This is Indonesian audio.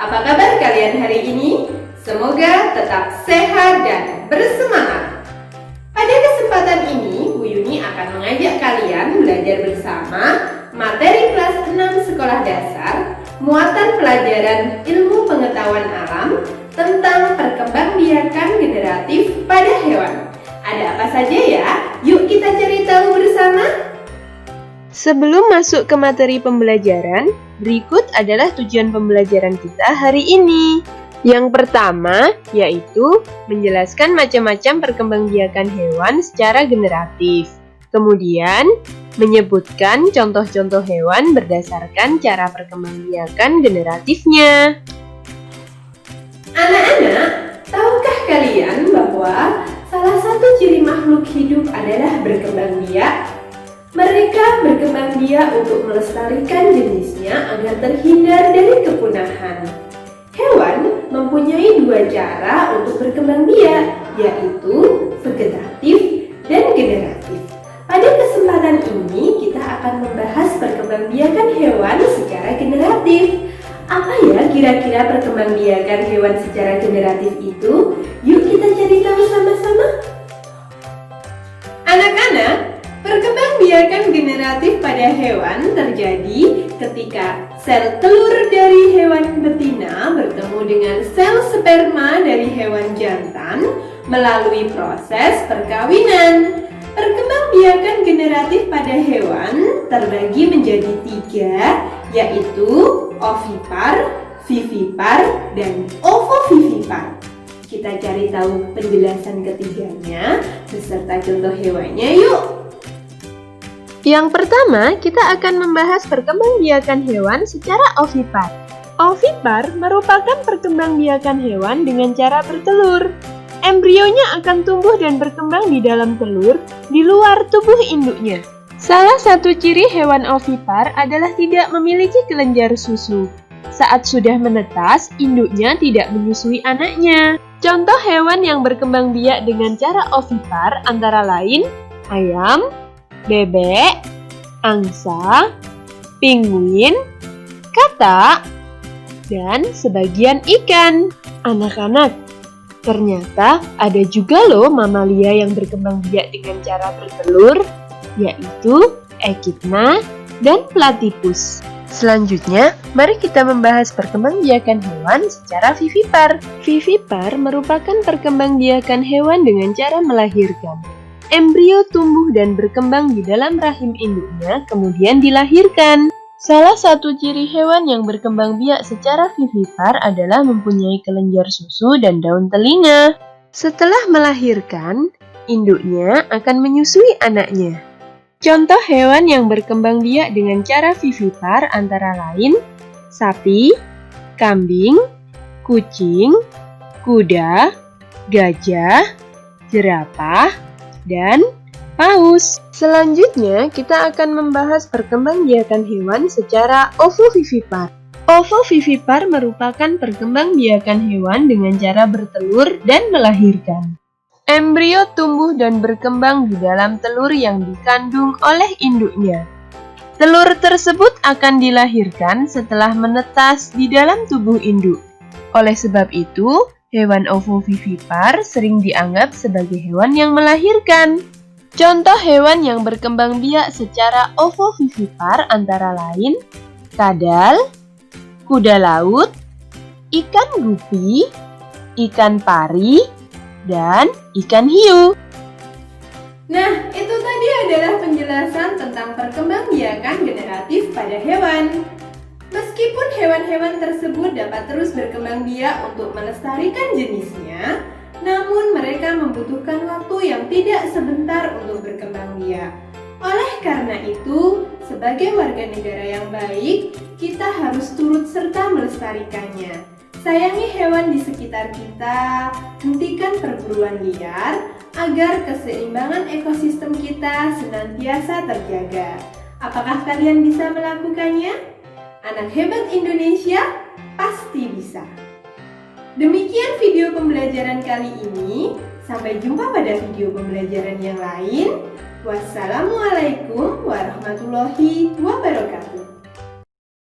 Apa kabar kalian hari ini? Semoga tetap sehat dan bersemangat. Pada kesempatan ini, Bu Yuni akan mengajak kalian belajar bersama materi kelas 6 sekolah dasar, muatan pelajaran ilmu pengetahuan alam tentang perkembangbiakan generatif pada hewan. Ada apa saja ya? Yuk kita cari tahu bersama. Sebelum masuk ke materi pembelajaran, berikut adalah tujuan pembelajaran kita hari ini. Yang pertama, yaitu menjelaskan macam-macam perkembangbiakan hewan secara generatif. Kemudian, menyebutkan contoh-contoh hewan berdasarkan cara perkembangbiakan generatifnya. Anak-anak, tahukah kalian bahwa salah satu ciri makhluk hidup adalah berkembang biak? Mereka berkembang biak untuk melestarikan jenisnya agar terhindar dari kepunahan. Hewan mempunyai dua cara untuk berkembang biak, yaitu vegetatif dan generatif. Pada kesempatan ini, kita akan membahas perkembangbiakan hewan secara generatif. Apa ya kira-kira perkembangbiakan hewan secara generatif itu? Yuk kita cari tahu sama-sama. Anak-anak, perkembangbiakan generatif pada hewan terjadi ketika sel telur dari hewan betina bertemu dengan sel sperma dari hewan jantan melalui proses perkawinan. Perkembangbiakan generatif pada hewan terbagi menjadi tiga, yaitu ovipar, vivipar, dan ovovivipar. Kita cari tahu penjelasan ketiganya beserta contoh hewannya yuk. Yang pertama, kita akan membahas perkembangbiakan hewan secara ovipar. Ovipar merupakan perkembangbiakan hewan dengan cara bertelur. Embrionya akan tumbuh dan berkembang di dalam telur di luar tubuh induknya. Salah satu ciri hewan ovipar adalah tidak memiliki kelenjar susu. Saat sudah menetas, induknya tidak menyusui anaknya. Contoh hewan yang berkembang biak dengan cara ovipar antara lain ayam, bebek, angsa, penguin, katak, dan sebagian ikan. Anak-anak, ternyata ada juga loh mamalia yang berkembang biak dengan cara bertelur, yaitu echidna dan platypus. Selanjutnya, mari kita membahas perkembangbiakan hewan secara vivipar. Vivipar merupakan perkembangbiakan hewan dengan cara melahirkan. Embrio tumbuh dan berkembang di dalam rahim induknya, kemudian dilahirkan. Salah satu ciri hewan yang berkembang biak secara vivipar adalah mempunyai kelenjar susu dan daun telinga. Setelah melahirkan, induknya akan menyusui anaknya. Contoh hewan yang berkembang biak dengan cara vivipar antara lain sapi, kambing, kucing, kuda, gajah, jerapah, dan paus. Selanjutnya, kita akan membahas perkembangbiakan hewan secara ovovivipar. Ovovivipar merupakan perkembangbiakan hewan dengan cara bertelur dan melahirkan. Embrio tumbuh dan berkembang di dalam telur yang dikandung oleh induknya. Telur tersebut akan dilahirkan setelah menetas di dalam tubuh induk. Oleh sebab itu, hewan ovovivipar sering dianggap sebagai hewan yang melahirkan. Contoh hewan yang berkembang biak secara ovovivipar antara lain kadal, kuda laut, ikan gupi, ikan pari, dan ikan hiu. Nah, itu tadi adalah penjelasan tentang perkembangbiakan generatif pada hewan. Meskipun hewan-hewan tersebut dapat terus berkembang biak untuk melestarikan jenisnya, namun mereka membutuhkan waktu yang tidak sebentar untuk berkembang biak. Oleh karena itu, sebagai warga negara yang baik, kita harus turut serta melestarikannya. Sayangi hewan di sekitar kita, hentikan perburuan liar, agar keseimbangan ekosistem kita senantiasa terjaga. Apakah kalian bisa melakukannya? Anak hebat Indonesia pasti bisa. Demikian video pembelajaran kali ini. Sampai jumpa pada video pembelajaran yang lain. Wassalamualaikum warahmatullahi wabarakatuh.